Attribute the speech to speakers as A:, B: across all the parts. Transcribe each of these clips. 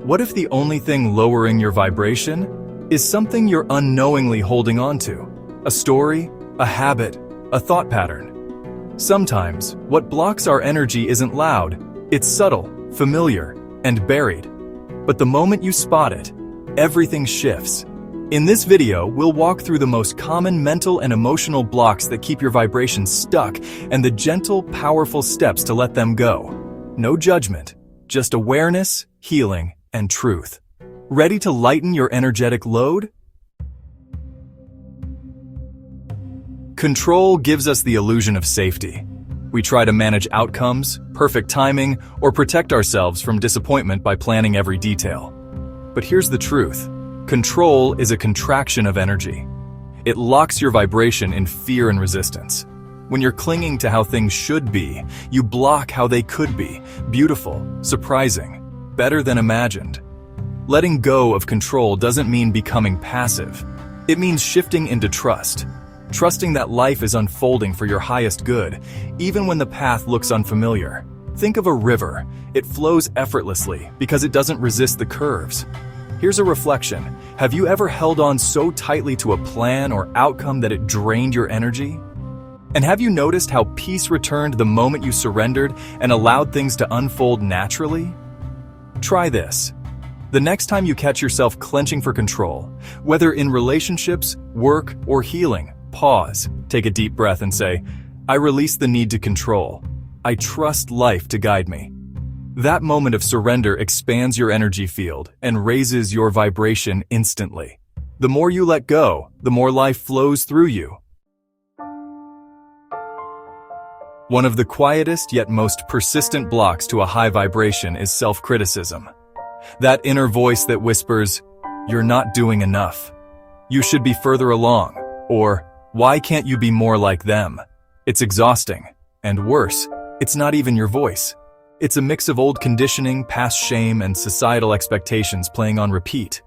A: What if the only thing lowering your vibration is something you're unknowingly holding on to? A story, a habit, a thought pattern. Sometimes, what blocks our energy isn't loud, it's subtle, familiar, and buried. But the moment you spot it, everything shifts. In this video, we'll walk through the most common mental and emotional blocks that keep your vibration stuck and the gentle, powerful steps to let them go. No judgment, just awareness, healing, and truth. Ready to lighten your energetic load? Control gives us the illusion of safety. We try to manage outcomes, perfect timing, or protect ourselves from disappointment by planning every detail. But here's the truth. Control is a contraction of energy. It locks your vibration in fear and resistance. When you're clinging to how things should be, you block how they could be, beautiful, surprising, better than imagined. Letting go of control doesn't mean becoming passive. It means shifting into trust. Trusting that life is unfolding for your highest good, even when the path looks unfamiliar. Think of a river. It flows effortlessly because it doesn't resist the curves. Here's a reflection. Have you ever held on so tightly to a plan or outcome that it drained your energy? And have you noticed how peace returned the moment you surrendered and allowed things to unfold naturally? Try this. The next time you catch yourself clenching for control, whether in relationships, work, or healing, pause, take a deep breath and say, I release the need to control. I trust life to guide me. That moment of surrender expands your energy field and raises your vibration instantly. The more you let go, the more life flows through you. One of the quietest yet most persistent blocks to a high vibration is self-criticism. That inner voice that whispers, "You're not doing enough. You should be further along," or "Why can't you be more like them?" It's exhausting. And worse, it's not even your voice. It's a mix of old conditioning, past shame, and societal expectations playing on repeat.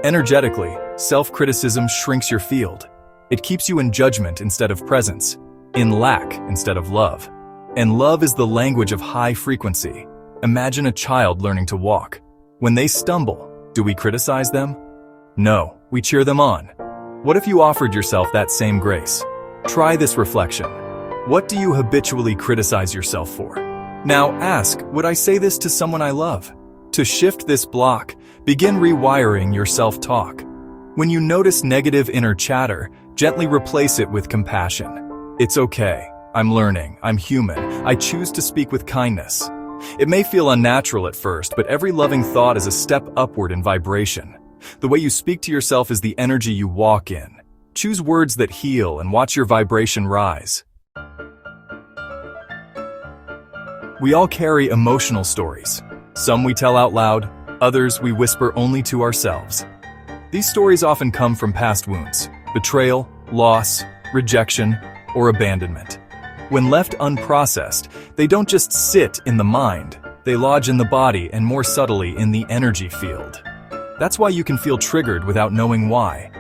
A: Energetically, self-criticism shrinks your field. It keeps you in judgment instead of presence, in lack instead of love. And love is the language of high frequency. Imagine a child learning to walk. When they stumble, do we criticize them? No, we cheer them on. What if you offered yourself that same grace? Try this reflection. What do you habitually criticize yourself for? Now ask, would I say this to someone I love? To shift this block, begin rewiring your self-talk. When you notice negative inner chatter, gently replace it with compassion. It's okay. I'm learning. I'm human. I choose to speak with kindness. It may feel unnatural at first, but every loving thought is a step upward in vibration. The way you speak to yourself is the energy you walk in. Choose words that heal and watch your vibration rise. We all carry emotional stories. Some we tell out loud, others we whisper only to ourselves. These stories often come from past wounds, betrayal, loss, rejection, or abandonment. When left unprocessed, they don't just sit in the mind, they lodge in the body and more subtly in the energy field. That's why you can feel triggered without knowing why.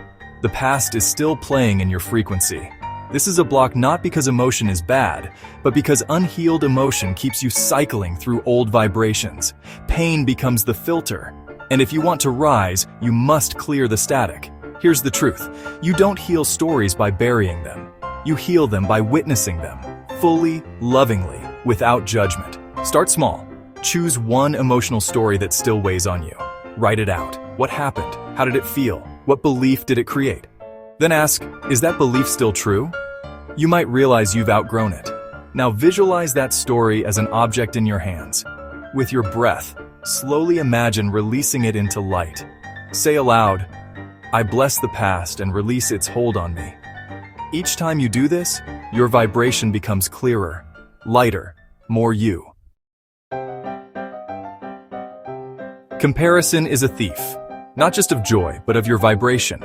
A: The past is still playing in your frequency. This is a block not because emotion is bad, but because unhealed emotion keeps you cycling through old vibrations. Pain becomes the filter. And if you want to rise, you must clear the static. Here's the truth. You don't heal stories by burying them. You heal them by witnessing them, fully, lovingly, without judgment. Start small. Choose one emotional story that still weighs on you. Write it out. What happened? How did it feel? What belief did it create? Then ask, is that belief still true? You might realize you've outgrown it. Now visualize that story as an object in your hands. With your breath, slowly imagine releasing it into light. Say aloud, I bless the past and release its hold on me. Each time you do this, your vibration becomes clearer, lighter, more you. Comparison is a thief, not just of joy, but of your vibration.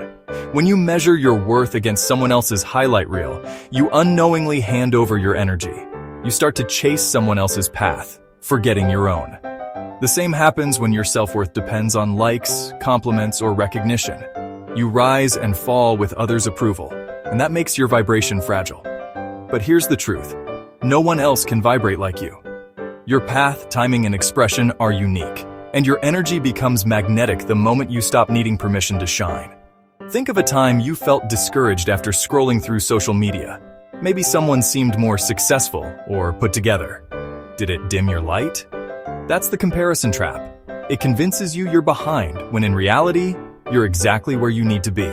A: When you measure your worth against someone else's highlight reel, you unknowingly hand over your energy. You start to chase someone else's path, forgetting your own. The same happens when your self-worth depends on likes, compliments, or recognition. You rise and fall with others' approval, and that makes your vibration fragile. But here's the truth. No one else can vibrate like you. Your path, timing, and expression are unique, and your energy becomes magnetic the moment you stop needing permission to shine. Think of a time you felt discouraged after scrolling through social media. Maybe someone seemed more successful or put together. Did it dim your light? That's the comparison trap. It convinces you you're behind, when in reality, you're exactly where you need to be.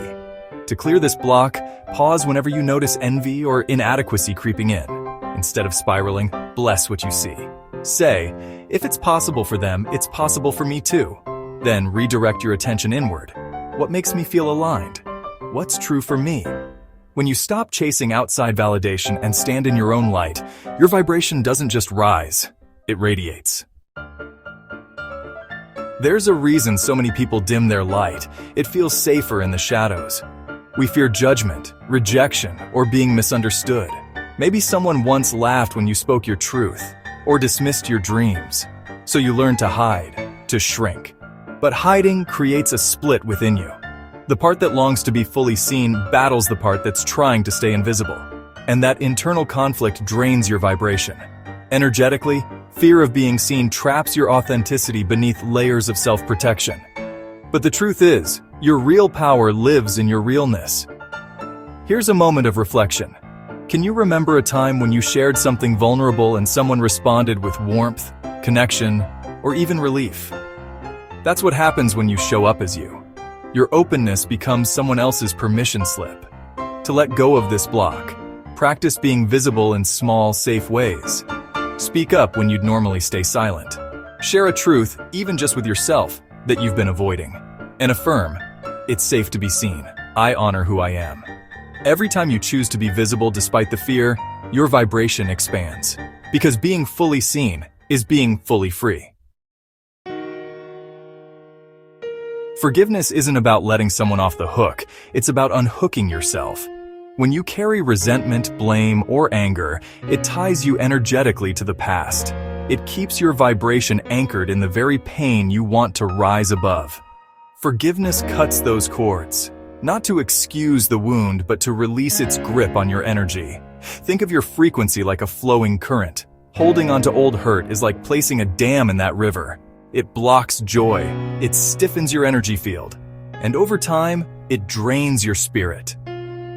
A: To clear this block, pause whenever you notice envy or inadequacy creeping in. Instead of spiraling, bless what you see. Say, if it's possible for them, it's possible for me too. Then redirect your attention inward. What makes me feel aligned? What's true for me? When you stop chasing outside validation and stand in your own light, your vibration doesn't just rise, it radiates. There's a reason so many people dim their light. It feels safer in the shadows. We fear judgment, rejection, or being misunderstood. Maybe someone once laughed when you spoke your truth, or dismissed your dreams. So you learn to hide, to shrink. But hiding creates a split within you. The part that longs to be fully seen battles the part that's trying to stay invisible. And that internal conflict drains your vibration. Energetically, fear of being seen traps your authenticity beneath layers of self-protection. But the truth is, your real power lives in your realness. Here's a moment of reflection. Can you remember a time when you shared something vulnerable and someone responded with warmth, connection, or even relief? That's what happens when you show up as you. Your openness becomes someone else's permission slip. To let go of this block, practice being visible in small, safe ways. Speak up when you'd normally stay silent. Share a truth, even just with yourself, that you've been avoiding. And affirm, it's safe to be seen. I honor who I am. Every time you choose to be visible despite the fear, your vibration expands. Because being fully seen is being fully free. Forgiveness isn't about letting someone off the hook, it's about unhooking yourself. When you carry resentment, blame, or anger, it ties you energetically to the past. It keeps your vibration anchored in the very pain you want to rise above. Forgiveness cuts those cords, not to excuse the wound, but to release its grip on your energy. Think of your frequency like a flowing current. Holding onto old hurt is like placing a dam in that river. It blocks joy, it stiffens your energy field, and over time, it drains your spirit.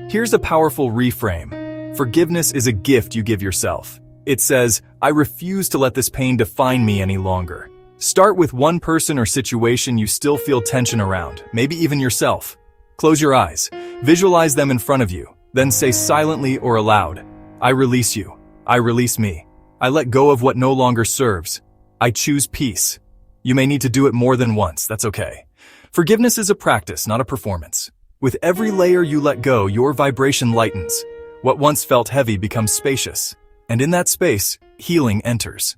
A: Here's a powerful reframe. Forgiveness is a gift you give yourself. It says, I refuse to let this pain define me any longer. Start with one person or situation you still feel tension around, maybe even yourself. Close your eyes, visualize them in front of you, then say silently or aloud, I release you, I release me, I let go of what no longer serves, I choose peace. You may need to do it more than once, that's okay. Forgiveness is a practice, not a performance. With every layer you let go, your vibration lightens. What once felt heavy becomes spacious. And in that space, healing enters.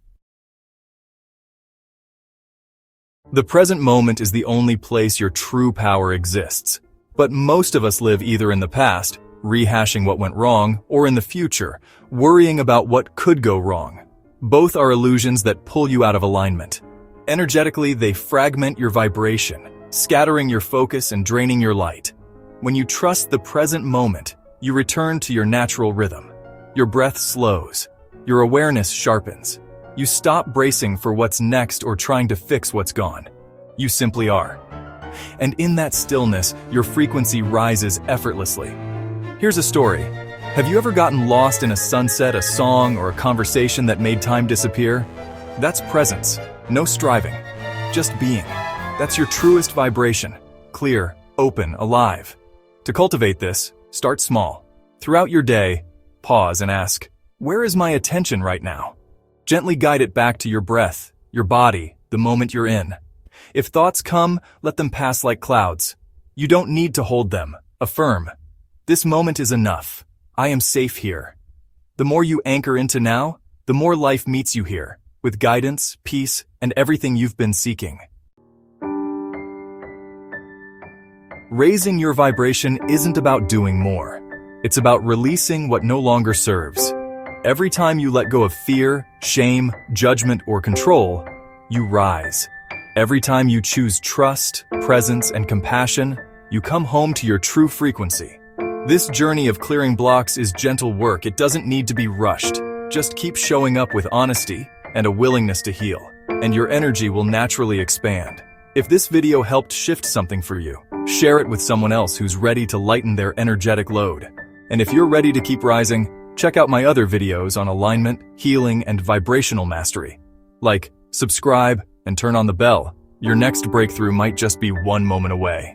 A: The present moment is the only place your true power exists. But most of us live either in the past, rehashing what went wrong, or in the future, worrying about what could go wrong. Both are illusions that pull you out of alignment. Energetically, they fragment your vibration, scattering your focus and draining your light. When you trust the present moment, you return to your natural rhythm. Your breath slows. Your awareness sharpens. You stop bracing for what's next or trying to fix what's gone. You simply are. And in that stillness, your frequency rises effortlessly. Here's a story. Have you ever gotten lost in a sunset, a song, or a conversation that made time disappear? That's presence. No striving. Just being. That's your truest vibration. Clear, open, alive. To cultivate this, start small. Throughout your day, pause and ask, where is my attention right now? Gently guide it back to your breath, your body, the moment you're in. If thoughts come, let them pass like clouds. You don't need to hold them. Affirm. This moment is enough. I am safe here. The more you anchor into now, the more life meets you here, with guidance, peace, and everything you've been seeking. Raising your vibration isn't about doing more. It's about releasing what no longer serves. Every time you let go of fear, shame, judgment, or control, you rise. Every time you choose trust, presence, and compassion, you come home to your true frequency. This journey of clearing blocks is gentle work. It doesn't need to be rushed. Just keep showing up with honesty and a willingness to heal. and your energy will naturally expand. If this video helped shift something for you, share it with someone else who's ready to lighten their energetic load. And if you're ready to keep rising, check out my other videos on alignment, healing, and vibrational mastery. Like, subscribe, and turn on the bell. Your next breakthrough might just be one moment away.